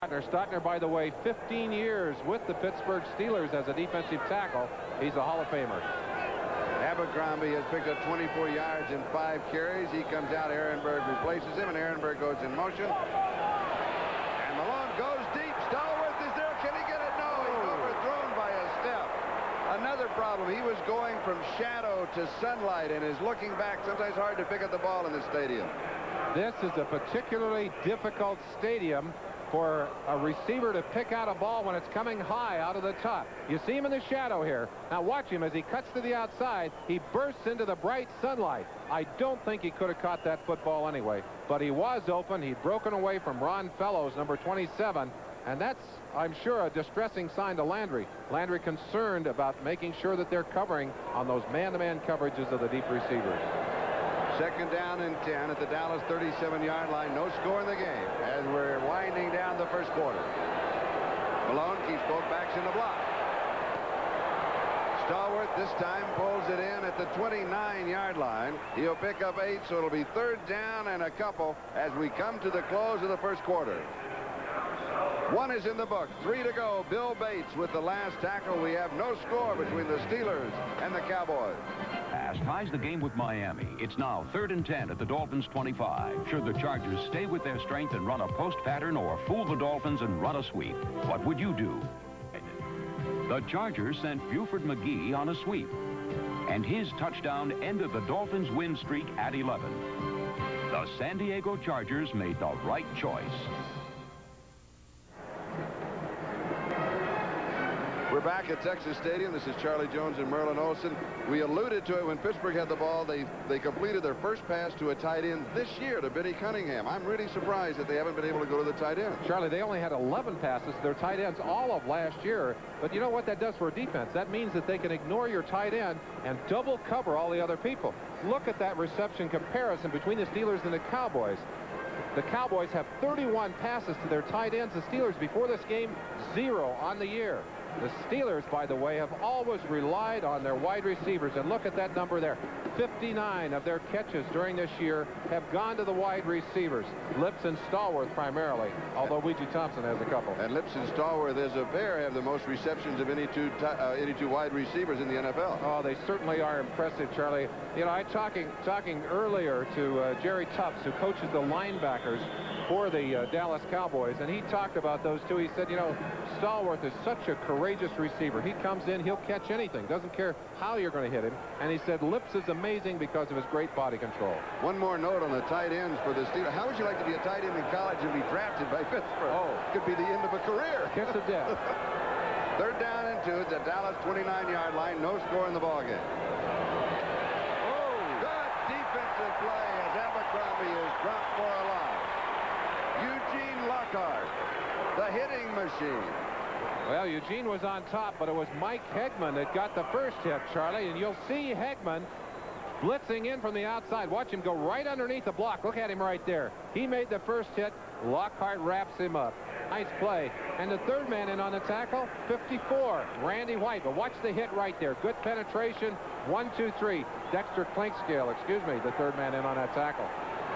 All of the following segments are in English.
Stockner, by the way, 15 years with the Pittsburgh Steelers as a defensive tackle. He's a Hall of Famer. Abercrombie has picked up 24 yards in 5 carries. He comes out. Ehrenberg replaces him, and Ehrenberg goes in motion. And Malone goes deep. Stallworth is there. Can he get it? No, he's overthrown by a step. Another problem. He was going from shadow to sunlight and is looking back. Sometimes hard to pick up the ball in the stadium. This is a particularly difficult stadium for a receiver to pick out a ball when it's coming high out of the top. You see him in the shadow here. Now watch him as he cuts to the outside. He bursts into the bright sunlight. I don't think he could have caught that football anyway, but he was open. He'd broken away from Ron Fellows, number 27, and that's, I'm sure, a distressing sign to Landry. Landry concerned about making sure that they're covering on those man-to-man coverages of the deep receivers. Second down and 10 at the Dallas 37-yard line. No score in the game as we're winding down the first quarter. Malone keeps both backs in the block. Stallworth this time pulls it in at the 29-yard line. He'll pick up 8, so it'll be third down and a couple as we come to the close of the first quarter. 1 is in the book. 3 to go. Bill Bates with the last tackle. We have no score between the Steelers and the Cowboys. Ties the game with Miami. It's now 3rd and 10 at the Dolphins' 25. Should the Chargers stay with their strength and run a post pattern or fool the Dolphins and run a sweep? What would you do? The Chargers sent Buford McGee on a sweep, and his touchdown ended the Dolphins' win streak at 11. The San Diego Chargers made the right choice. We're back at Texas Stadium. This is Charlie Jones and Merlin Olsen. We alluded to it when Pittsburgh had the ball. They completed their first pass to a tight end this year to Benny Cunningham. I'm really surprised that they haven't been able to go to the tight end. Charlie, they only had 11 passes to their tight ends all of last year. But you know what that does for a defense? That means that they can ignore your tight end and double cover all the other people. Look at that reception comparison between the Steelers and the Cowboys. The Cowboys have 31 passes to their tight ends. The Steelers, before this game, 0 on the year. The Steelers, by the way, have always relied on their wide receivers. And look at that number there. 59 of their catches during this year have gone to the wide receivers. Lips and Stallworth primarily, although Ouija Thompson has a couple. And Lips and Stallworth, as a pair, have the most receptions of any two wide receivers in the NFL. Oh, they certainly are impressive, Charlie. You know, I talking earlier to Jerry Tufts, who coaches the linebackers for the Dallas Cowboys, and he talked about those two. He said, you know, Stallworth is such a courageous receiver. He comes in, he'll catch anything. Doesn't care how you're going to hit him. And he said Lips is amazing because of his great body control. One more note on the tight ends for the Steelers. How would you like to be a tight end in college and be drafted by Pittsburgh? Oh. Could be the end of a career. Kiss of death. Third down and 2 at the Dallas 29-yard line. No score in the ballgame. Oh, good defensive play as Abercrombie is dropped for a loss. Eugene Lockhart, the hitting machine. Well, Eugene was on top, but it was Mike Hegman that got the first hit, Charlie. And you'll see Hegman blitzing in from the outside. Watch him go right underneath the block. Look at him right there. He made the first hit. Lockhart wraps him up. Nice play. And the third man in on the tackle, 54, Randy White. But watch the hit right there. Good penetration. 1, 2, 3. Dexter Clinkscale, excuse me, the third man in on that tackle.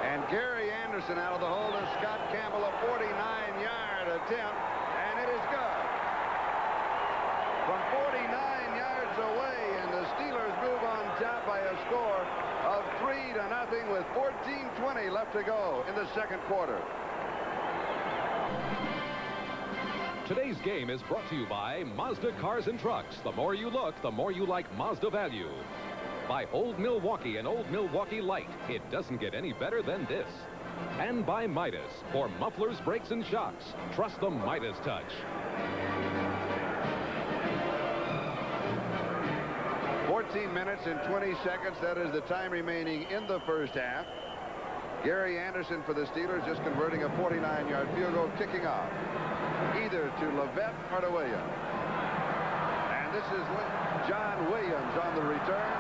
And Gary Anderson out of the hole to Scott Campbell, a 49-yard attempt, and it is good. From 49 yards away, and the Steelers move on top by a score of 3-0 with 14:20 left to go in the second quarter. Today's game is brought to you by Mazda Cars and Trucks. The more you look, the more you like Mazda value. By Old Milwaukee and Old Milwaukee Light. It doesn't get any better than this. And by Midas. For mufflers, brakes, and shocks. Trust the Midas touch. 14 minutes and 20 seconds. That is the time remaining in the first half. Gary Anderson for the Steelers just converting a 49-yard field goal, kicking off either to Levette or to Williams. And this is John Williams on the return.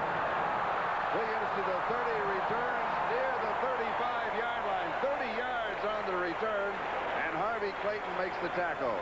Williams to the 30, returns near the 35-yard line. 30 yards on the return, and Harvey Clayton makes the tackle.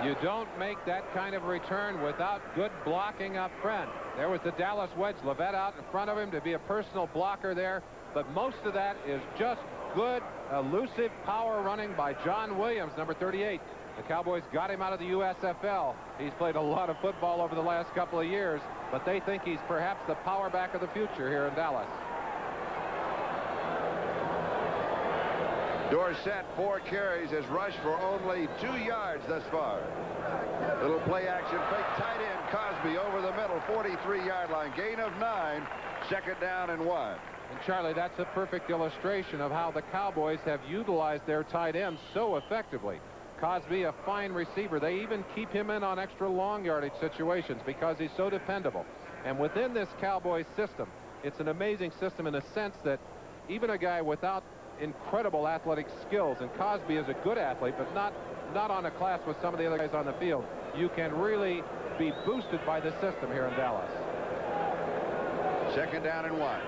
You don't make that kind of return without good blocking up front. There was the Dallas wedge. Levette out in front of him to be a personal blocker there. But most of that is just good, elusive power running by John Williams, number 38. The Cowboys got him out of the USFL. He's played a lot of football over the last couple of years, but they think he's perhaps the power back of the future here in Dallas. Dorsett, 4 carries, has rushed for only 2 yards thus far. Little play action fake, tight end Cosby over the middle, 43-yard line, gain of 9, second down and 1. And Charlie, that's a perfect illustration of how the Cowboys have utilized their tight ends so effectively. Cosby, a fine receiver. They even keep him in on extra long yardage situations because he's so dependable. And within this Cowboys system, it's an amazing system in a sense that even a guy without incredible athletic skills, and Cosby is a good athlete, but not on a class with some of the other guys on the field, you can really be boosted by the system here in Dallas. Second down and 1.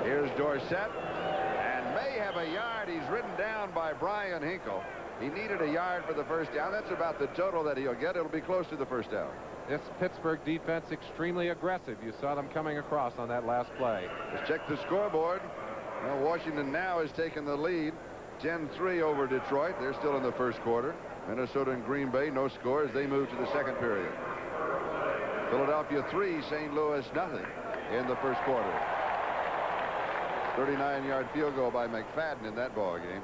Here's Dorsett, and may have a yard. He's ridden down by Brian Hinkle. He needed a yard for the first down. That's about the total that he'll get. It'll be close to the first down. This Pittsburgh defense extremely aggressive. You saw them coming across on that last play. Let's check the scoreboard. Well, Washington now has taken the lead, 10-3 over Detroit. They're still in the first quarter. Minnesota and Green Bay, no scores. They move to the second period. Philadelphia 3, St. Louis nothing in the first quarter. 39-yard field goal by McFadden in that ball game.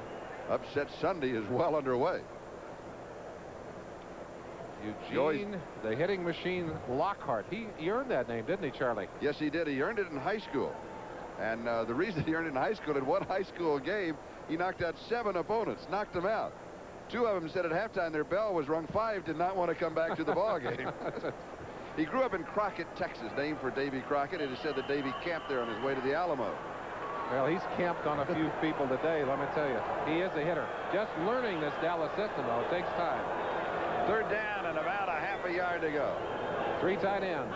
Upset Sunday is well underway. Eugene, the hitting machine Lockhart. He earned that name, didn't he, Charlie? Yes, he did. He earned it in high school. And the reason he earned it in high school, in one high school game, he knocked out 7 opponents, knocked them out. 2 of them said at halftime their bell was rung. 5 did not want to come back to the ball game. He grew up in Crockett, Texas, named for Davy Crockett. It is said that Davy camped there on his way to the Alamo. Well, he's camped on a few people today, let me tell you. He is a hitter. Just learning this Dallas system, though, it takes time. Third down and about a half a yard to go. 3 tight ends.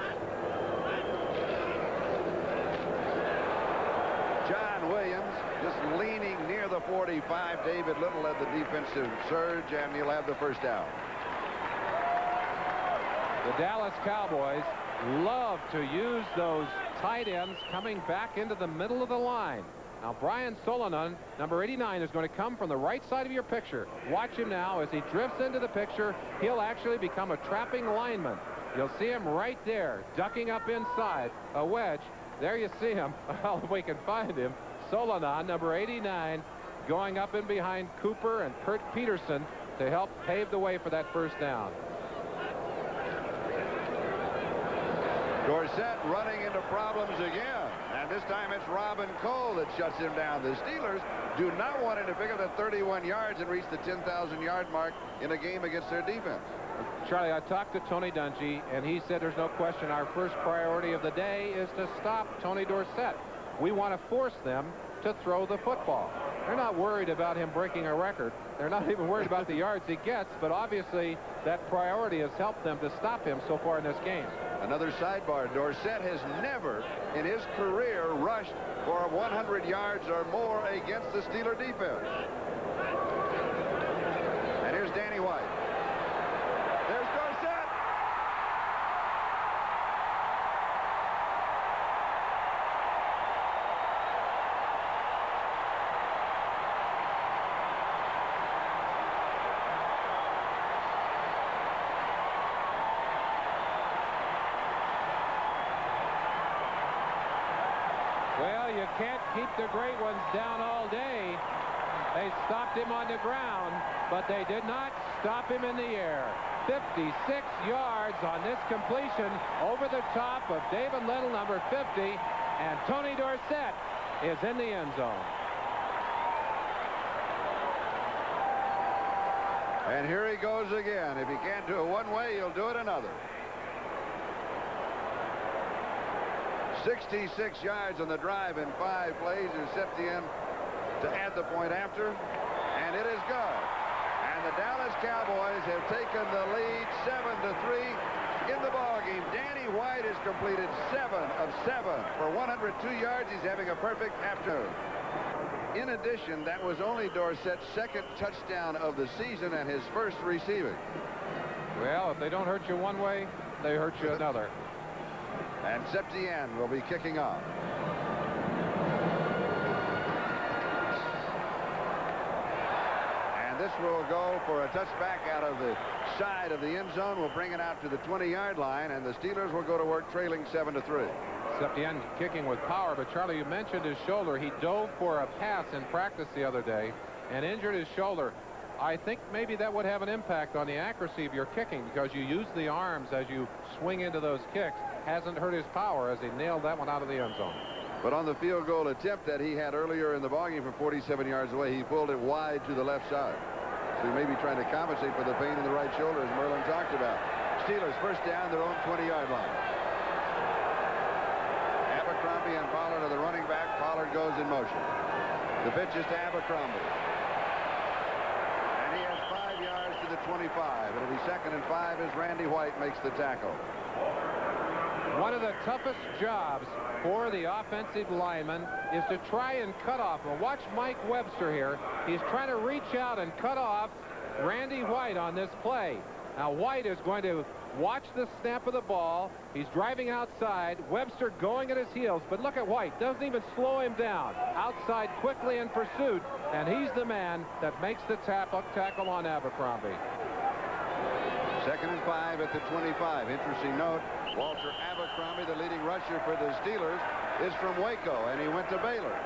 John Williams just leaning near the 45. David Little led the defensive surge, and he'll have the first down. The Dallas Cowboys love to use those tight ends coming back into the middle of the line. Now, Brian Solonon, number 89, is going to come from the right side of your picture. Watch him now as he drifts into the picture. He'll actually become a trapping lineman. You'll see him right there, ducking up inside, a wedge. There you see him. Well, if we can find him. Solonon, number 89, going up in behind Cooper and Kurt Peterson to help pave the way for that first down. Dorsett running into problems again, and this time it's Robin Cole that shuts him down. The Steelers do not want him to pick up the 31 yards and reach the 10,000-yard mark in a game against their defense. Charlie, I talked to Tony Dungy, and he said there's no question our first priority of the day is to stop Tony Dorsett. We want to force them to throw the football. They're not worried about him breaking a record. They're not even worried about the yards he gets, but obviously that priority has helped them to stop him so far in this game. Another sidebar, Dorsett has never in his career rushed for 100 yards or more against the Steeler defense. And here's Danny White. There's Dorsett. Well, you can't keep the great ones down all day. They stopped him on the ground, but they did not stop him in the air. 56 yards on this completion over the top of David Little, number 50, and Tony Dorsett is in the end zone. And here he goes again. If he can't do it one way, he'll do it another. 66 yards on the drive in 5 plays. Is Septien to add the point after, and it is good. And the Dallas Cowboys have taken the lead 7-3 in the ballgame. Danny White has completed 7 of 7 for 102 yards. He's having a perfect afternoon. In addition, that was only Dorsett's second touchdown of the season and his first receiving. Well, if they don't hurt you one way, they hurt you another. And Septien will be kicking off. this will go for a touchback out of the side of the end zone. We'll bring it out to the 20-yard line, and the Steelers will go to work trailing 7-3. Septien kicking with power, but Charlie, you mentioned his shoulder. He dove for a pass in practice the other day and injured his shoulder. I think maybe that would have an impact on the accuracy of your kicking because you use the arms as you swing into those kicks. Hasn't hurt his power as he nailed that one out of the end zone. But on the field goal attempt that he had earlier in the ballgame from 47 yards away, he pulled it wide to the left side. So he may be trying to compensate for the pain in the right shoulder, as Merlin talked about. Steelers first down, their own 20-yard line. Abercrombie and Pollard are the running back. Pollard goes in motion. The pitch is to Abercrombie. And he has 5 yards to the 25. It'll be 2nd and 5 as Randy White makes the tackle. One of the toughest jobs for the offensive lineman is to try and cut off. Well, watch Mike Webster here. He's trying to reach out and cut off Randy White on this play. Now White is going to watch the snap of the ball. He's driving outside. Webster going at his heels. But look at White. Doesn't even slow him down. Outside quickly in pursuit. And he's the man that makes the tackle on Abercrombie. 2nd and 5 at the 25. Interesting note. Walter Abercrombie, the leading rusher for the Steelers, is from Waco, and he went to Baylor.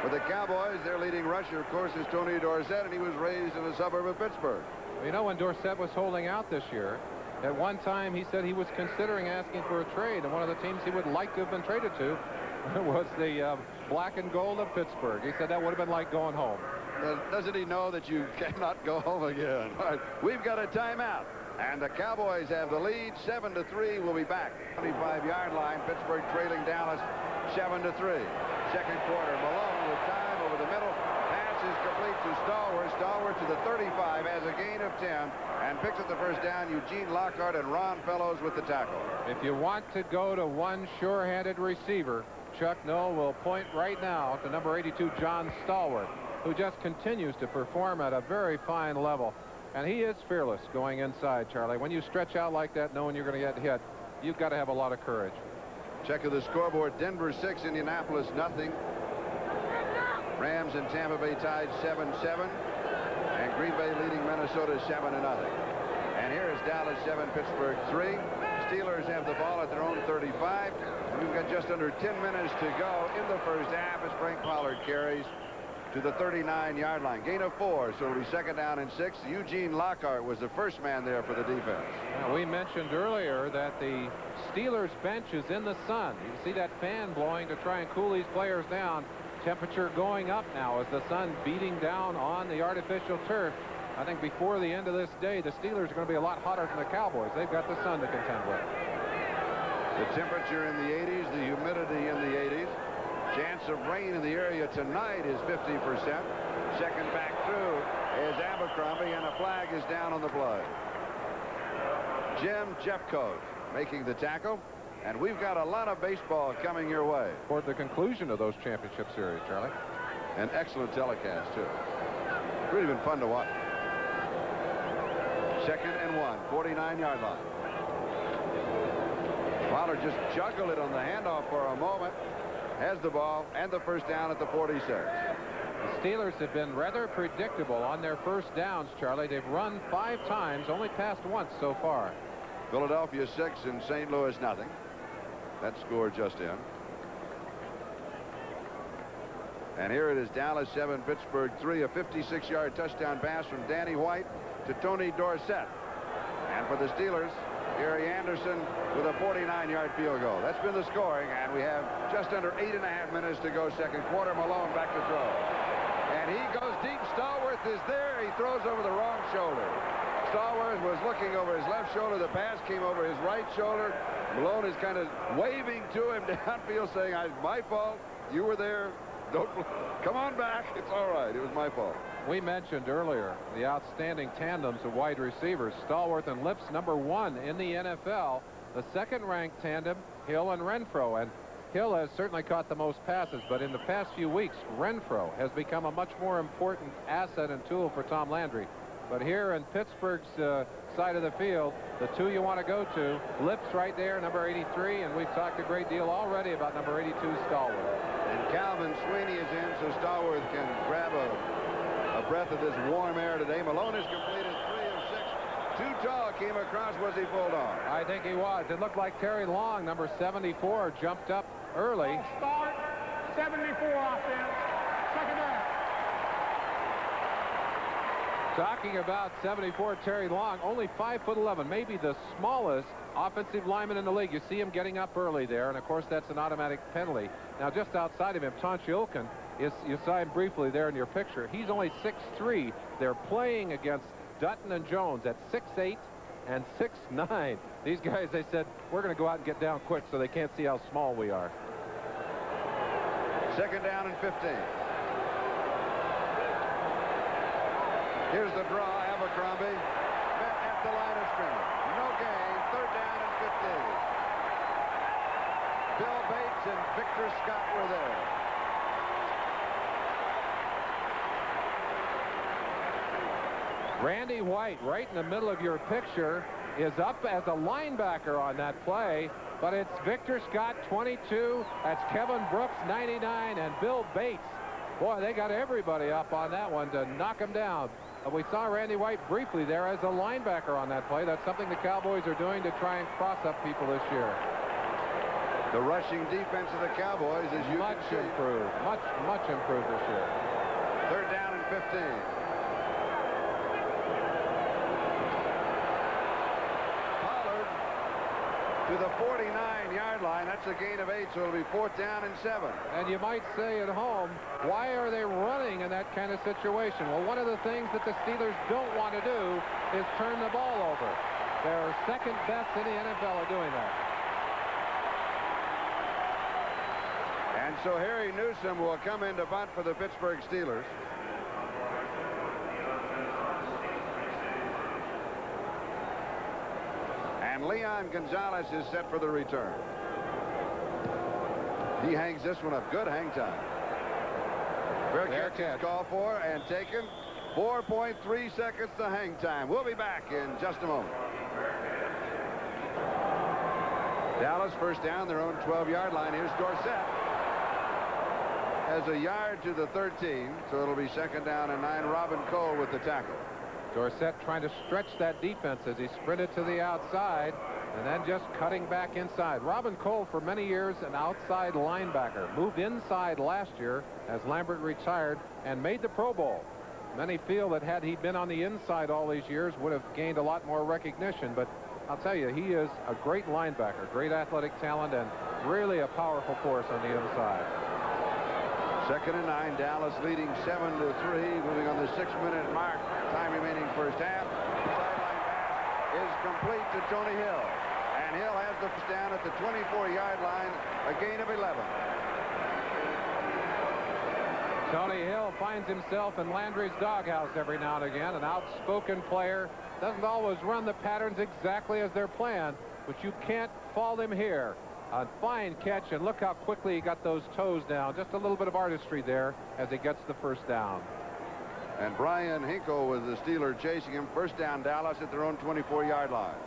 For the Cowboys, their leading rusher, of course, is Tony Dorsett, and he was raised in a suburb of Pittsburgh. Well, you know, when Dorsett was holding out this year, at one time he said he was considering asking for a trade, and one of the teams he would like to have been traded to was the black and gold of Pittsburgh. He said that would have been like going home. Doesn't he know that you cannot go home again? All right, we've got a timeout. And the Cowboys have the lead 7-3. We'll be back. 25-yard line. Pittsburgh trailing Dallas 7-3. Second quarter. Malone with time over the middle. Pass is complete to Stallworth. Stallworth to the 35 has a gain of 10 and picks up the first down. Eugene Lockhart and Ron Fellows with the tackle. If you want to go to one sure-handed receiver, Chuck Noll will point right now to number 82, John Stallworth, who just continues to perform at a very fine level. And he is fearless going inside, Charlie. When you stretch out like that, knowing you're going to get hit, you've got to have a lot of courage. Check of the scoreboard. Denver 6, Indianapolis nothing. Rams and Tampa Bay tied 7-7. And Green Bay leading Minnesota 7-0. And here is Dallas 7, Pittsburgh 3. Steelers have the ball at their own 35. And we've got just under 10 minutes to go in the first half as Frank Pollard carries to the 39-yard line. Gain of 4, so it'll be 2nd down and 6. Eugene Lockhart was the first man there for the defense. Now, we mentioned earlier that the Steelers bench is in the sun. You can see that fan blowing to try and cool these players down. Temperature going up now as the sun beating down on the artificial turf. I think before the end of this day, the Steelers are going to be a lot hotter than the Cowboys. They've got the sun to contend with. The temperature in the 80s, the humidity in the 80s. Chance of rain in the area tonight is 50%. Second back through is Abercrombie, and a flag is down on the play. Jim Jeffcoat making the tackle, and we've got a lot of baseball coming your way. Toward the conclusion of those championship series, Charlie. An excellent telecast, too. It's really been fun to watch. 2nd and 1, 49-yard line. Pollard just juggled it on the handoff for a moment. Has the ball and the first down at the 46. The Steelers have been rather predictable on their first downs, Charlie. They've run 5 times, only passed once so far. Philadelphia 6 and St. Louis nothing. That score just in. And here it is, Dallas 7, Pittsburgh 3, a 56-yard touchdown pass from Danny White to Tony Dorsett. And for the Steelers, Gary Anderson with a 49-yard field goal. That's been the scoring, and we have just under 8.5 minutes to go second quarter. Malone back to throw. And he goes deep. Stallworth is there. He throws over the wrong shoulder. Stallworth was looking over his left shoulder. The pass came over his right shoulder. Malone is kind of waving to him downfield saying, "It's my fault. You were there. Don't come on back. It's all right. It was my fault." We mentioned earlier the outstanding tandems of wide receivers, Stallworth and Lips, #1 in the NFL. The second-ranked tandem, Hill and Renfro. And Hill has certainly caught the most passes, but in the past few weeks, Renfro has become a much more important asset and tool for Tom Landry. But here in Pittsburgh's side of the field, the two you want to go to, Lips right there, number 83, and we've talked a great deal already about number 82, Stallworth. And Calvin Sweeney is in, so Stallworth can grab a breath of this warm air today. Malone has completed 3 of 6. Too tall came across. Was he pulled off? I think he was. It looked like Terry Long, number 74, jumped up early. Start 74 offense. Second down. Talking about 74, Terry Long, only 5'11", maybe the smallest offensive lineman in the league. You see him getting up early there, and of course that's an automatic penalty. Now just outside of him, Tonchi Olkin, you saw him briefly there in your picture. He's only 6'3". They're playing against Dutton and Jones at 6'8" and 6'9". These guys, they said, we're going to go out and get down quick so they can't see how small we are. Second down and 15. Here's the draw. Abercrombie met at the line of scrimmage. No gain. Third down and 15. Bill Bates and Victor Scott were there. Randy White, right in the middle of your picture, is up as a linebacker on that play, but it's Victor Scott, 22. That's Kevin Brooks, 99, and Bill Bates. Boy, they got everybody up on that one to knock him down. We saw Randy White briefly there as a linebacker on that play. That's something the Cowboys are doing to try and cross up people this year. The rushing defense of the Cowboys is much improved. Much improved this year. Third down and 15. Pollard to the 49-yard line. That's a gain of 8, so it'll be fourth down and 7. And you might say at home, why are they running in that kind of situation? Well, one of the things that the Steelers don't want to do is turn the ball over. They're second best in the NFL at doing that. And so Harry Newsome will come in to bunt for the Pittsburgh Steelers. And Leon Gonzalez is set for the return. He hangs this one up. Good hang time. Fair catch called for and taken. 4.3 seconds to hang time. We'll be back in just a moment. Dallas first down, their own 12-yard line. Here's Dorsett. Has a yard to the 13, so it'll be second down and 9. Robin Cole with the tackle. Dorsett trying to stretch that defense as he sprinted to the outside and then just cutting back inside. Robin Cole, for many years, an outside linebacker. Moved inside last year as Lambert retired and made the Pro Bowl. Many feel that had he been on the inside all these years, would have gained a lot more recognition. But I'll tell you, he is a great linebacker, great athletic talent, and really a powerful force on the inside. Second and 9. Dallas leading 7-3. Moving on the 6-minute mark. Time remaining first half. Sideline pass is complete to Tony Hill. And Hill has the first down at the 24-yard line. A gain of 11. Tony Hill finds himself in Landry's doghouse every now and again. An outspoken player. Doesn't always run the patterns exactly as they're planned, but you can't fault him here. A fine catch, and look how quickly he got those toes down. Just a little bit of artistry there as he gets the first down. And Brian Hinkle with the Steeler chasing him. First down, Dallas at their own 24-yard line.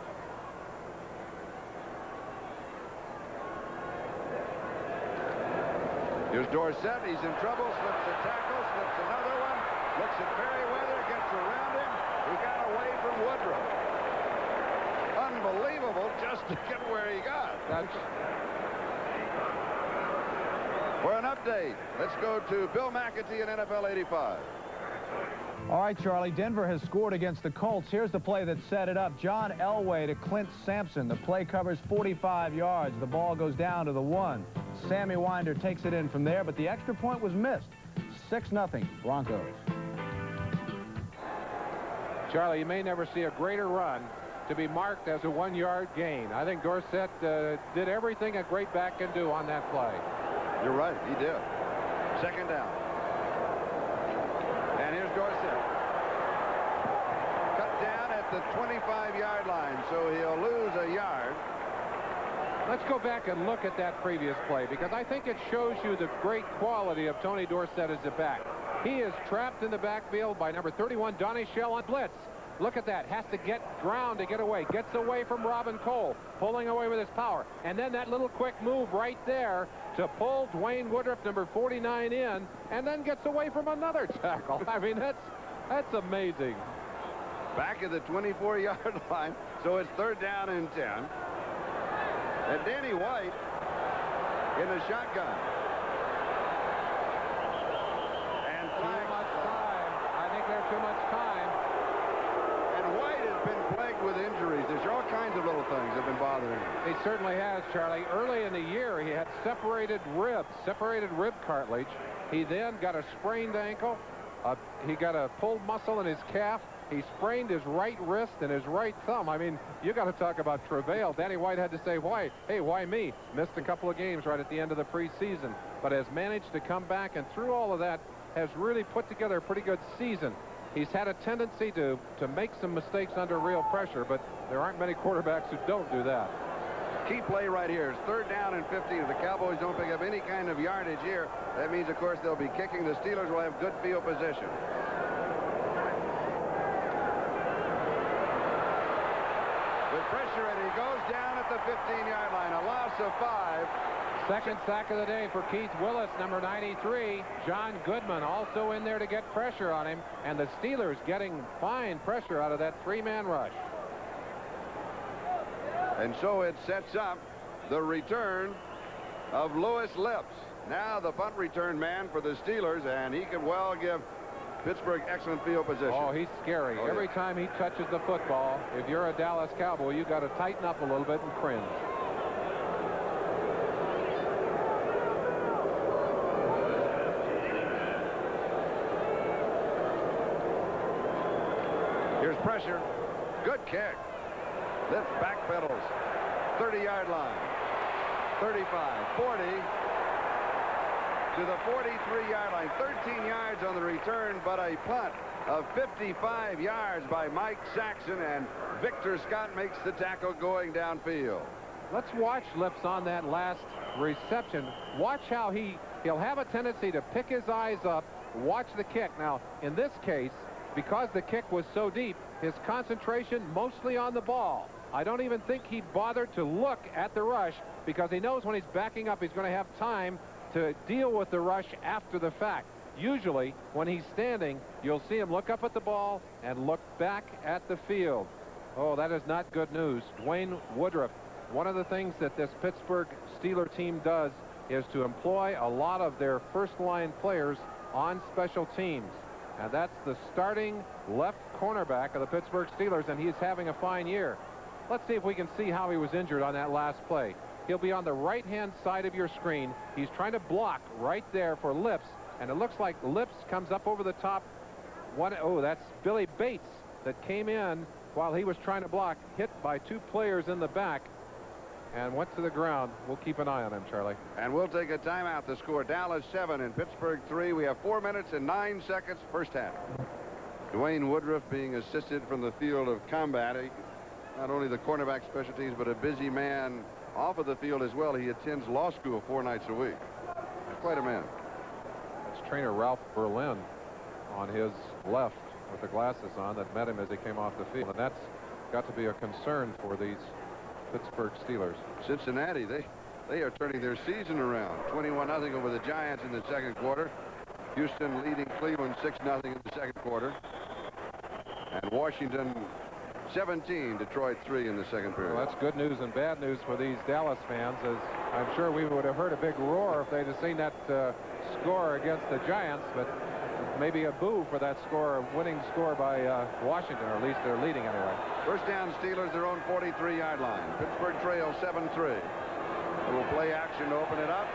Here's Dorsett. He's in trouble. Slips a tackle. Slips another one. Looks at Merriweather. Gets around him. He got away from Woodruff. Unbelievable just to get where he got. For an update, let's go to Bill McAtee in NFL 85. All right, Charlie, Denver has scored against the Colts. Here's the play that set it up. John Elway to Clint Sampson. The play covers 45 yards. The ball goes down to the 1. Sammy Winder takes it in from there, but the extra point was missed. 6-0 Broncos. Charlie, you may never see a greater run to be marked as a 1-yard gain. I think Dorsett did everything a great back can do on that play. You're right, he did. Second down. And here's Dorsett. Cut down at the 25-yard line, so he'll lose a yard. Let's go back and look at that previous play, because I think it shows you the great quality of Tony Dorsett as a back. He is trapped in the backfield by number 31, Donnie Shell, on blitz. Look at that. Has to get ground to get away. Gets away from Robin Cole, pulling away with his power. And then that little quick move right there to pull Dwayne Woodruff, number 49, in, and then gets away from another tackle. I mean, That's amazing. Back at the 24-yard line, so it's 3rd down and 10. And Danny White in the shotgun. And Too much time. I think there's too much time. And White has been plagued with injuries. There's all kinds of little things that have been bothering him. He certainly has, Charlie. Early in the year, he had separated rib cartilage. He then got a sprained ankle. He got a pulled muscle in his calf. He sprained his right wrist and his right thumb. I mean, you got to talk about travail. Danny White had to say, why? Hey, why me? Missed a couple of games right at the end of the preseason, but has managed to come back, and through all of that has really put together a pretty good season. He's had a tendency to make some mistakes under real pressure, but there aren't many quarterbacks who don't do that. Key play right here is 3rd down and 15. If the Cowboys don't pick up any kind of yardage here, that means, of course, they'll be kicking. The Steelers will have good field position. With pressure, and he goes down at the 15-yard line. A loss of 5. Second sack of the day for Keith Willis, number 93. John Goodman also in there to get pressure on him, and the Steelers getting fine pressure out of that 3-man rush. And so it sets up the return of Louis Lips. Now the punt return man for the Steelers, and he could well give Pittsburgh excellent field position. Oh, he's scary. Oh, Every yeah. time he touches the football, if you're a Dallas Cowboy, you got to tighten up a little bit and cringe. Here's pressure. Good kick. Lips backpedals. 30-yard line. 35, 40. To the 43-yard line. 13 yards on the return, but a punt of 55 yards by Mike Saxon, and Victor Scott makes the tackle going downfield. Let's watch Lips on that last reception. Watch how he'll have a tendency to pick his eyes up, watch the kick. Now, in this case, because the kick was so deep, his concentration mostly on the ball. I don't even think he bothered to look at the rush, because he knows when he's backing up, he's going to have time to deal with the rush after the fact. Usually, when he's standing, you'll see him look up at the ball and look back at the field. Oh, that is not good news. Dwayne Woodruff, one of the things that this Pittsburgh Steeler team does is to employ a lot of their first-line players on special teams. And that's the starting left cornerback of the Pittsburgh Steelers, and he's having a fine year. Let's see if we can see how he was injured on that last play. He'll be on the right-hand side of your screen. He's trying to block right there for Lips, and it looks like Lips comes up over the top. Oh, that's Billy Bates that came in while he was trying to block, hit by 2 players in the back, and went to the ground. We'll keep an eye on him, Charlie. And we'll take a timeout to score. Dallas 7 and Pittsburgh 3. We have 4 minutes and 9 seconds first half. Dwayne Woodruff being assisted from the field of combat. Not only the cornerback specialties, but a busy man off of the field as well. He attends law school 4 nights a week. Quite a man. That's trainer Ralph Berlin on his left with the glasses on that met him as he came off the field. And that's got to be a concern for these Pittsburgh Steelers. Cincinnati, they are turning their season around. 21-0 over the Giants in the second quarter. Houston leading Cleveland 6-0 in the second quarter. And Washington 17, Detroit 3 in the second period. Well, that's good news and bad news for these Dallas fans, as I'm sure we would have heard a big roar if they'd have seen that score against the Giants, but maybe a boo for that score, winning score by Washington, or at least they're leading anyway. First down, Steelers, their own 43-yard line. Pittsburgh trails 7-3. A little play action to open it up.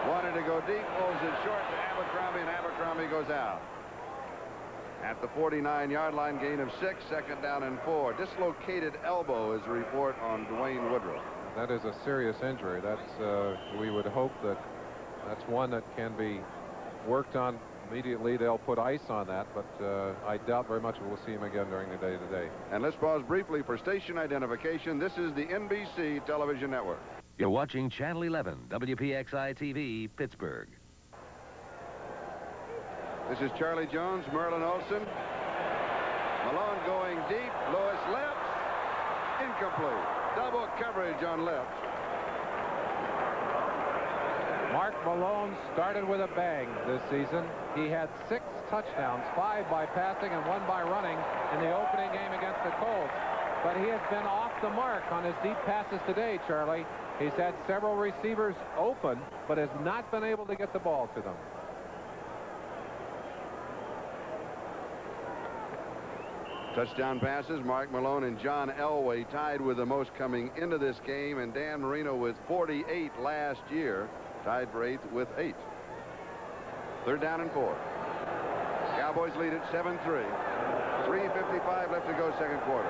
Wanted to go deep, pulls it short to Abercrombie, and Abercrombie goes out. At the 49-yard line, gain of 6, second down and 4. Dislocated elbow is the report on Dwayne Woodruff. That is a serious injury. That's we would hope that that's one that can be worked on immediately. They'll put ice on that, but I doubt very much we'll see him again during the day today. And let's pause briefly for station identification. This is the NBC television network. You're watching Channel 11, WPXI-TV, Pittsburgh. This is Charlie Jones, Merlin Olsen. Malone going deep. Louis Lips. Incomplete. Double coverage on Lips. Mark Malone started with a bang this season. He had 6 touchdowns, 5 by passing and 1 by running in the opening game against the Colts. But he has been off the mark on his deep passes today, Charlie. He's had several receivers open, but has not been able to get the ball to them. Touchdown passes, Mark Malone and John Elway tied with the most coming into this game, and Dan Marino with 48 last year, tied for 8th with 8. 3rd down and 4. Cowboys lead it 7-3. 3:55 left to go, second quarter.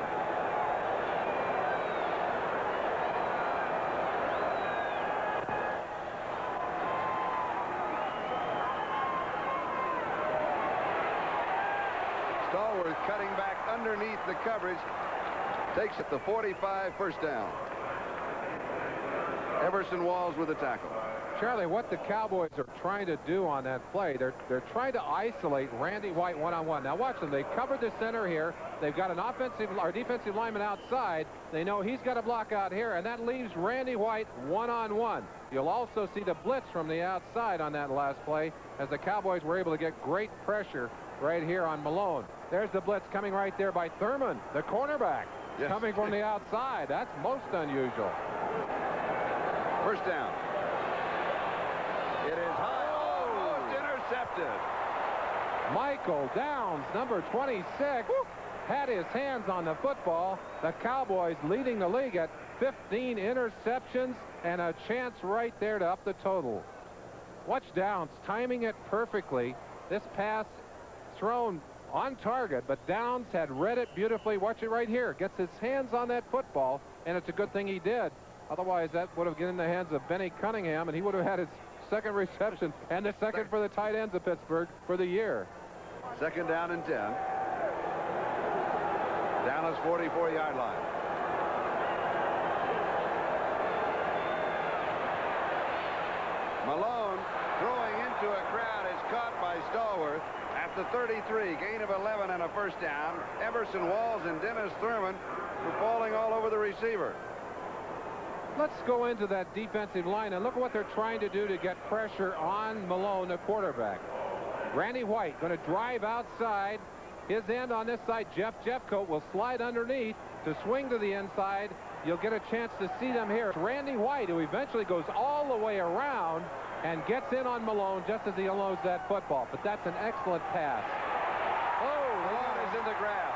Stallworth cutting back underneath the coverage, takes it to 45, first down. Everson Walls with a tackle. Charlie, what the Cowboys are trying to do on that play, they're trying to isolate Randy White one-on-one. Now watch them. They covered the center here. They've got an offensive or defensive lineman outside. They know he's got a block out here, and that leaves Randy White one-on-one. You'll also see the blitz from the outside on that last play, as the Cowboys were able to get great pressure right here on Malone. There's the blitz coming right there by Thurman, the cornerback. Yes. Coming from the outside. That's most unusual. First down. It is high. Almost intercepted. Michael Downs, number 26, had his hands on the football. The Cowboys leading the league at 15 interceptions and a chance right there to up the total. Watch Downs timing it perfectly. This pass thrown on target, but Downs had read it beautifully. Watch it right here. Gets his hands on that football, and it's a good thing he did. Otherwise, that would have gotten in the hands of Benny Cunningham, and he would have had his second reception and the second for the tight ends of Pittsburgh for the year. 2nd down and 10. Dallas 44-yard line. Malone throwing into a crowd is caught by Stallworth at the 33. Gain of 11 and a first down. Everson Walls and Dennis Thurman were falling all over the receiver. Let's go into that defensive line and look at what they're trying to do to get pressure on Malone, the quarterback. Randy White going to drive outside. His end on this side, Jeff Jeffcoat, will slide underneath to swing to the inside. You'll get a chance to see them here. Randy White, who eventually goes all the way around and gets in on Malone just as he unloads that football. But that's an excellent pass. Oh, Malone is in the grass.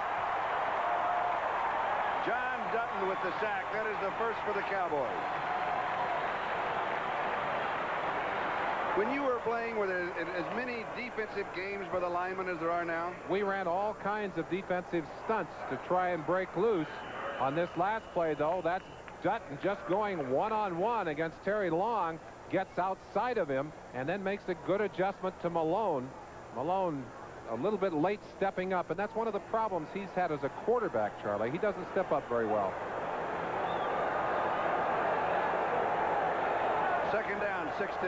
John Dutton with the sack. That is the first for the Cowboys. When you were playing, were there as many defensive games by the linemen as there are now? We ran all kinds of defensive stunts to try and break loose. On this last play, though, that's Dutton just going one-on-one against Terry Long, gets outside of him, and then makes a good adjustment to Malone. Malone a little bit late stepping up, and that's one of the problems he's had as a quarterback, Charlie. He doesn't step up very well. 2nd down, 16.